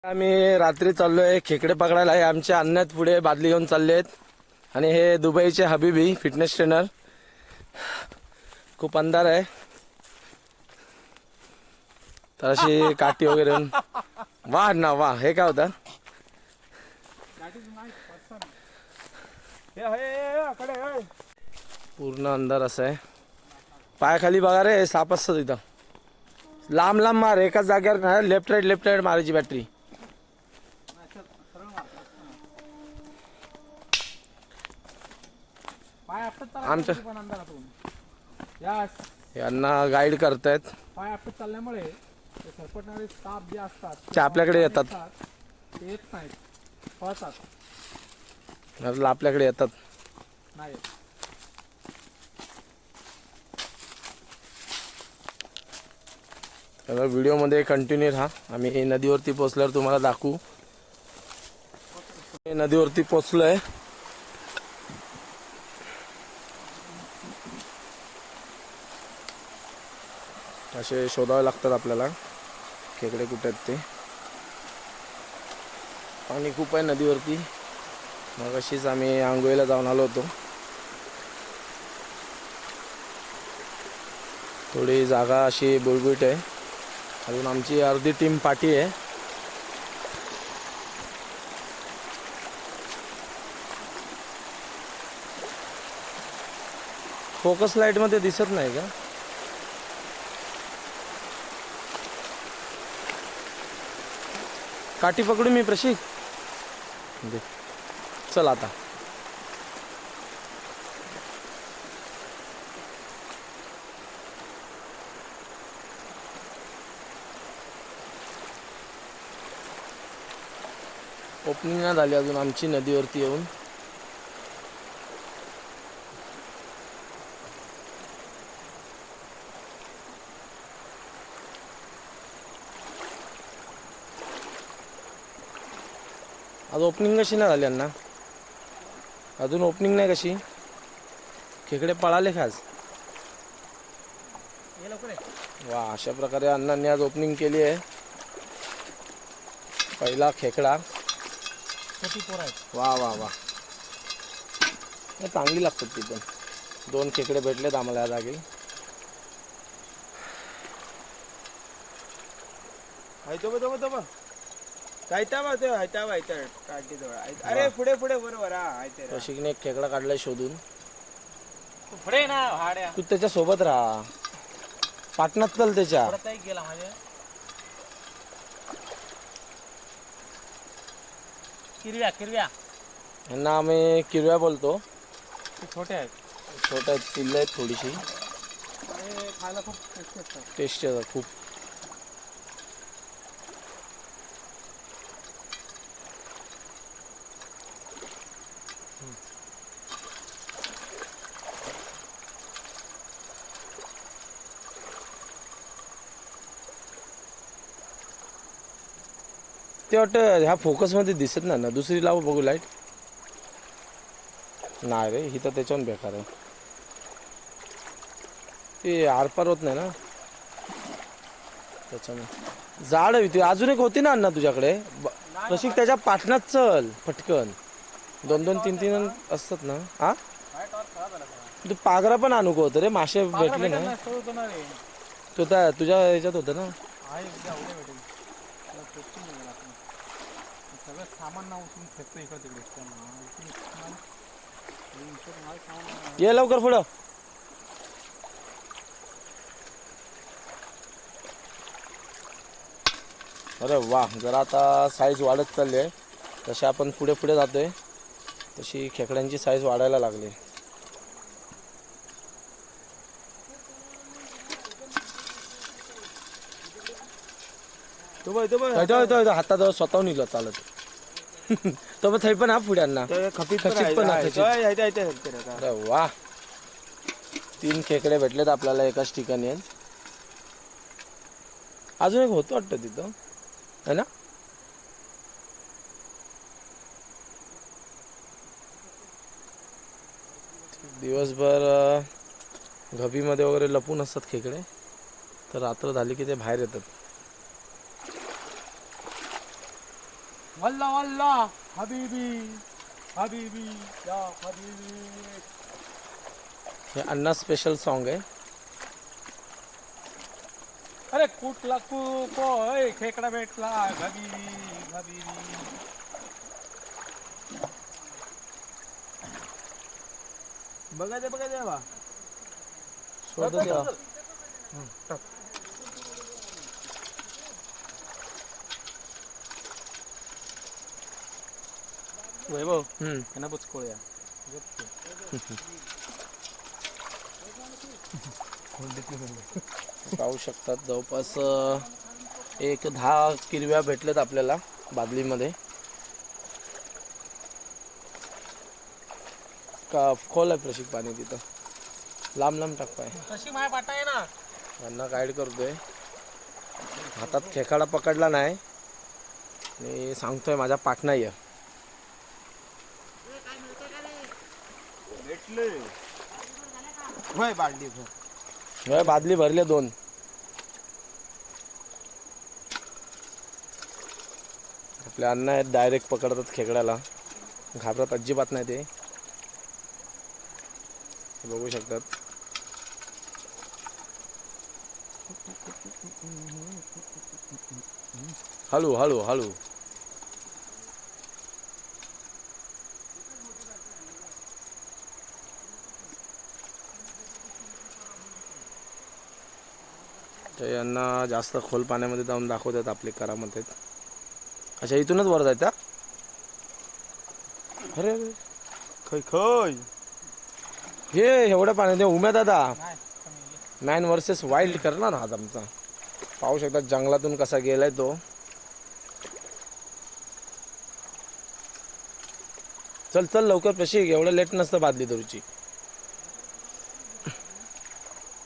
आम्ही रात्री चाललोय खेकडे पकडायला. हे आमच्या अन्नात पुढे बादली घेऊन चाललेत आणि हे दुबईचे हबीबी फिटनेस ट्रेनर. खूप अंधार आहे तर अशी काठी वगैरे वाह ना वाह. हे काय होतं? पूर्ण अंधार असं आहे. पायाखाली बघा रे, साप असतं तिथं. लांब लांब मार, एकाच जागेवर नाही. लेफ्ट राईट मारायची बॅटरी. आमच्या यांना गाईड करतायत. पाय आपट चालल्यामुळे ते सरपटणारे साप जे असतात ते आपल्याकडे येतात. ते येत नाहीत, पळतात आपल्याकडे येतात. नाही. व्हिडिओमध्ये कंटिन्यू राहा. आम्ही नदीवरती पोहोचल्यावर तुम्हाला दाखवू. नदीवरती पोहोचलोय. असे शोधावे लागतात आपल्याला खेकडे कुठे आहेत ते. पाणी खूप आहे नदीवरती. मग अशीच आम्ही आंघोळीला जाऊन आलो होतो. थोडी जागा अशी बुळबुळीट आहे. अजून आमची अर्धी टीम पाठी आहे. फोकस लाईट मध्ये दिसत नाही का? काठी पकडू मी प्रशिक. चल आता. ओपनिंग नाही झाली अजून आमची नदीवरती येऊन. आज ओपनिंग कशी नाही झाली यांना? अजून ओपनिंग नाही कशी? खेकडे पळाले का आज? वा, अशा प्रकारे अण्णांनी आज ओपनिंग केली आहे. पहिला खेकडा. वा वा वा, चांगली लागतात ती पण. 2 खेकडे भेटलेत आम्हाला या जागी. अरे पुढे पुढे बरोबर. प्रशिकने एक खेकडा काढलाय शोधून. पुढे ना भाड्या तू त्याच्या सोबत राहा, पाटणात चल त्याच्या. गेला माझ्या किरव्या यांना आम्ही किरव्या बोलतो. छोटे आहेत. छोट्या पिल्ले आहेत थोडीशी. खायला खूप टेस्टी असतात खूप. ते वाटतं ह्या फोकस मध्ये दिसत नाही ना. दुसरी लावू बघू लाईट. नाही रे, ही तर त्याच्याहून बेकार आहे. ते आरपार होत नाही ना त्याच्यामुळे. जाड होती. अजून एक होती ना अण्णा तुझ्याकडे प्रशिक, त्याच्या पाठणात चल पटकन. 2-2, 3-3 असतात ना. हा, तू पागरा पण आणू का होतं रे? मासे भेटले ना. तो त्या तुझ्या ह्याच्यात होतं ना. सगळं सामान ना उचलून फेकतो इकडे तिकडे. ये लवकर पुढं. अरे वा, जरा आता साईज वाढत चालली आहे. तसे आपण पुढे पुढे जातोय तशी खेकड्यांची साईज वाढायला लागली. हातात स्वतःहून निघलं चालत. तो थै पण हा पुढ्यांना खपीत पण. अरे वा, 3 खेकडे भेटलेत आपल्याला एकाच ठिकाणी. अजून एक होतं वाटतं तिथं, है ना? दिवसभर घबीमध्ये वगैरे लपून असतात खेकडे. तर रात्र झाली की ते बाहेर येतात. वल्ला वल्ला हबीबी हबीबी या हबीबी. हे अण्णा स्पेशल सॉन्ग आहे. अरे कुठला कोय खेकडा भेटला हबीबी हबीबी. बघा दे बा. शोध द्या. वैभव हम्म. यांना बुचकोळ्या. पाहू शकतात जवळपास 10 किरव्या भेटल्यात आपल्याला बादलीमध्ये. का खोल आहे प्रशिक पाणी तिथं, लांब लांब टाकपाय. कशी माय पाटा आहे ना. यांना गाईड करतोय. हातात खेकडा पकडला नाही आणि सांगतोय माझा पाठ नाही आहे. भेटले होय बादली भर. बादली भरले 2. आपले अण्णा आहेत, डायरेक्ट पकडतात खेकड्याला, घाबरत अजिबात नाही ते. बघू शकतात. हळू हळू हळू. ते यांना जास्त खोल पाण्यामध्ये जाऊन दाखवतात आपली करामत आहेत. अच्छा, इथूनच वर जायचा. अरे अरे, खय खय. हे एवढ्या पाण्यात उम्या दादा मॅन वर्सेस वाईल्ड करणार हा आमचा. पाहू शकता जंगलातून कसा गेलाय तो. चल चल लवकर प्रशिक, एवढं लेट नसतं बादली धरूची.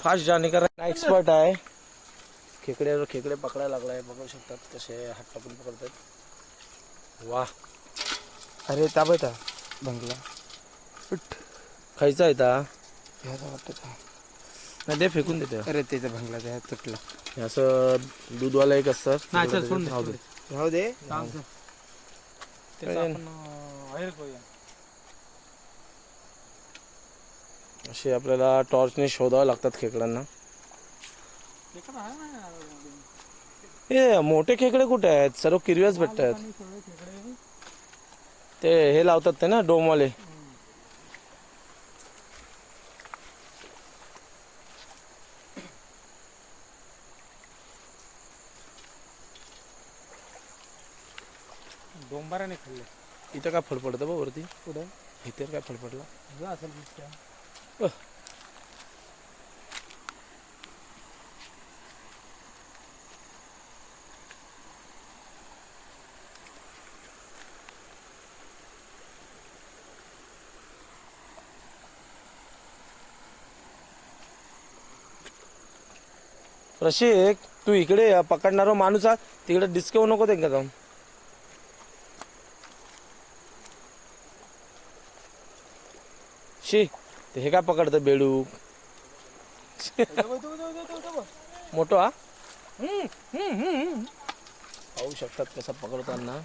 फास्ट जाणे करा एक्सपर्ट आहे. खेकडे पकडायला लागलाय. बघू शकतात कसे हात टाकून पकडतात. वा. अरे ताबता बंगला खायचा आहे ता ह्याचा वाटतं. नाही ते फेकून देते. अरे त्याचा भंगला त्या तुटला. हे असं दूधवाला एक असतं. नाही चल सोड राहू दे. राहू दे. त्याचा आपण बाहेर करूया. असे आपल्याला टॉर्चने शोधावं लागतात खेकड्यांना. खेकडा आहे ना. हे मोठे खेकडे कुठे आहेत? सर्व किरव्याच भेटतात. आणि सगळे खेकडे ते हे लावतात ते ना डोमवाले. डोंबाराने खाल्ले. इथं काय फडफडतं बघ वरती. पुढे इथे काय फडफडला. जा असेल बिबट्या. प्रशिक तू इकडे पकडणारा माणूस आहे, तिकडे डिस्कव नको ते का जाऊन. शी ते हे काय पकडतं बेडूक. मोठो हा. पाहू शकतात कसा पकडताना.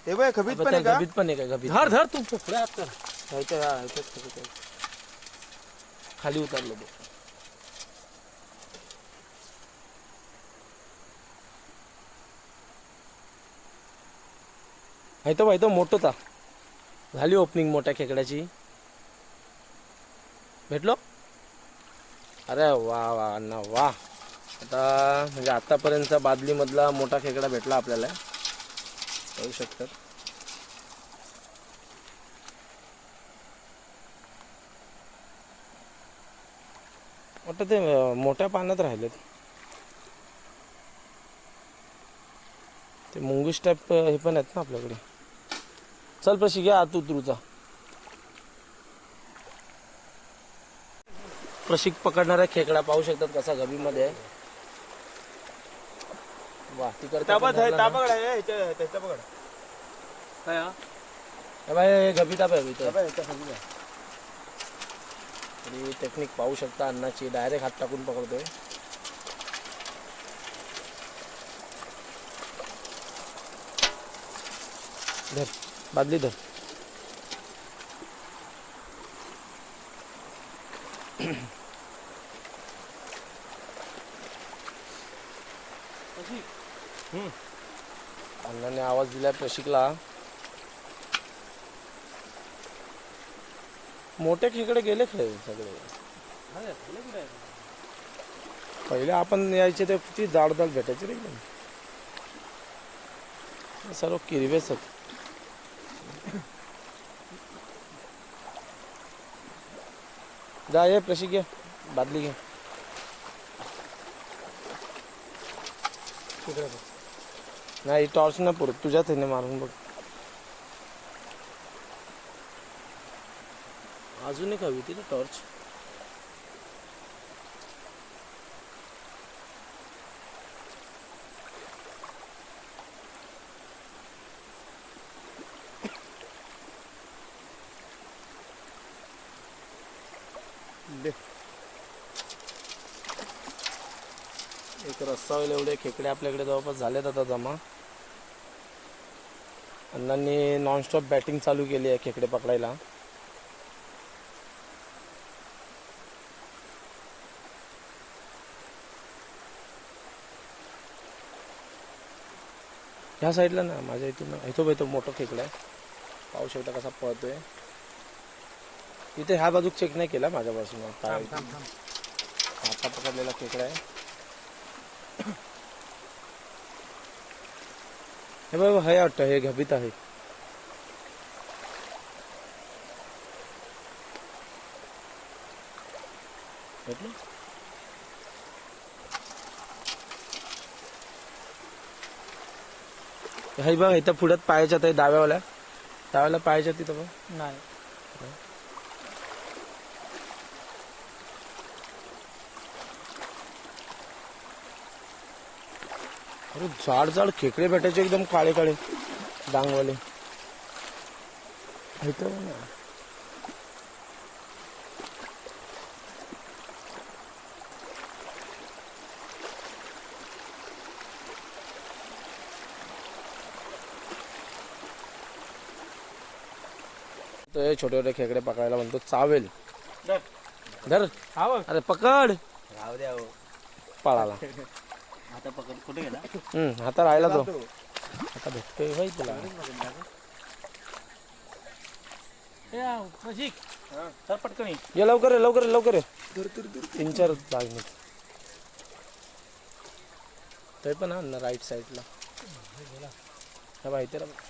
हे बघ खबीत पण आहे का? गभीत पण आहे का? गभीत धर धर तू पुढे हात कर. खाली उतरलो तो. माहिती मोठो ता. झाली ओपनिंग मोठ्या खेकड्याची. भेटलो. अरे वा वा अण्णा वा. आता म्हणजे आतापर्यंतचा बादलीमधला मोठा खेकडा भेटला आपल्याला. पाहू शकतात. वाटतं ते मोठ्या पाण्यात राहिलेत. ते मुंगूस टाईप हे पण आहेत ना आपल्याकडे. चल प्रशिक घ्या आत उतरूचा. प्रशिक पकडणारा खेकडा पाहू शकतात कसा गभीमध्ये आहे. वा तिकडे गभीत आहे. टेक्निक पाहू शकता अन्नाची. डायरेक्ट हात टाकून पकडतोय. धर बादली धर. अण्णाने आवाज दिलाय प्रशिकला. मोठे खेकडे गेले खेळ सगळे. पहिले आपण यायचे ते किती जाड जाड भेटायचे रे एकदम. सर्व किरवेच आहेत. जा ये प्रशिक घे बादली घे. नाही टॉर्च नाही पुरत तुझ्याच ह्याने मारून बघ. अजून एक हवी ती ना टॉर्च. एक रस्सा होईल एवढे खेकडे आपल्याकडे जवळपास झालेत आता जमा. अण्णांनी नॉनस्टॉप बॅटिंग चालू केली आहे खेकडे पकडायला. ह्या साईडला ना माझ्या इथून इथं मोठं खेकडा आहे. पाहू शकता कसा पळतोय. इथे ह्या बाजूक चेक नाही केला माझ्यापासून. आता पकडलेला खेकडा आहे. हे बाबा हे वाटतं हे घबीत आहे. हे बघ इथं पुढ्यात पायाच्या आहे डाव्यावाला पायाच्या तिथं बघ. नाही अरे जाड जाड खेकडे भेटायचे एकदम काळे काळे डांगवाले. इथं ना छोटे छोटे खेकडे पकडायला म्हणतो चावेल. धर अरे पकड. राहू द्या हो. पळाला. आता पकड कुठे गेला? आता राहिला तो. आता भेटतोय भाई तुला. पटकन ये लवकर ये लवकर ये लवकर ये. 3-4 जाग नाही ते पण हा ना राईट साईडला. हा माहिती आहे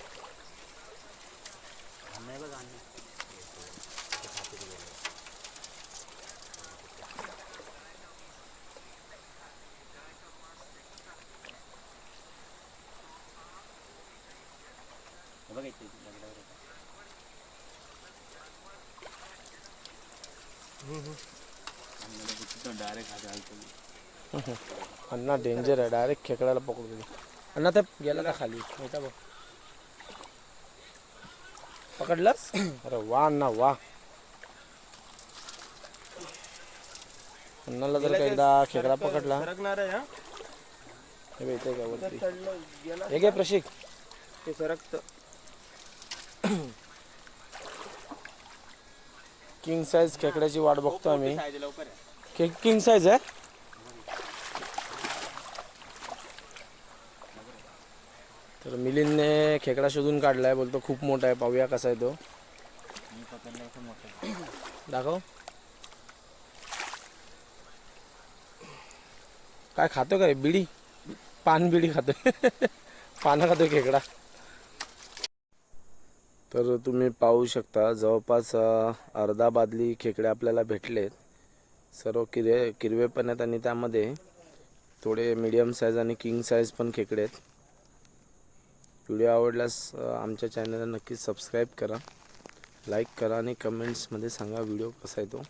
अण्णा डेंजर आहे. डायरेक्ट खेकड्याला पकडतो. अण्णा ते गेला का खाली माहिती बघ. पकडलास. अरे वा अण्णा वा. अण्णाला जर का एकदा खेकडा पकडला हे भेटते का वरती. हे घे प्रशिक ते सरकत. किंग साईज खेकड्याची वाट बघतो आम्ही. किंग साईज आहे. तर मिलिंदने खेकडा शोधून काढलाय. बोलतो खूप मोठा आहे. पाहूया कसा आहे तो. दाखव. काय खातो काय बिडी पान बिडी खातोय. पानं खातोय खेकडा. तर तुम्ही पाहू शकता जवळपास अर्धा बादली खेकडे आपल्याला भेटलेत. सर्व किरवे पण आहेत आणि त्यामध्ये थोडे मीडियम साईज आणि किंग साईज पण खेकडे आहेत. व्हिडिओ आवडल्यास आमच्या चॅनलला नक्की सबस्क्राईब करा, लाईक करा आणि कमेंट्समध्ये सांगा व्हिडिओ कसा आहे तो.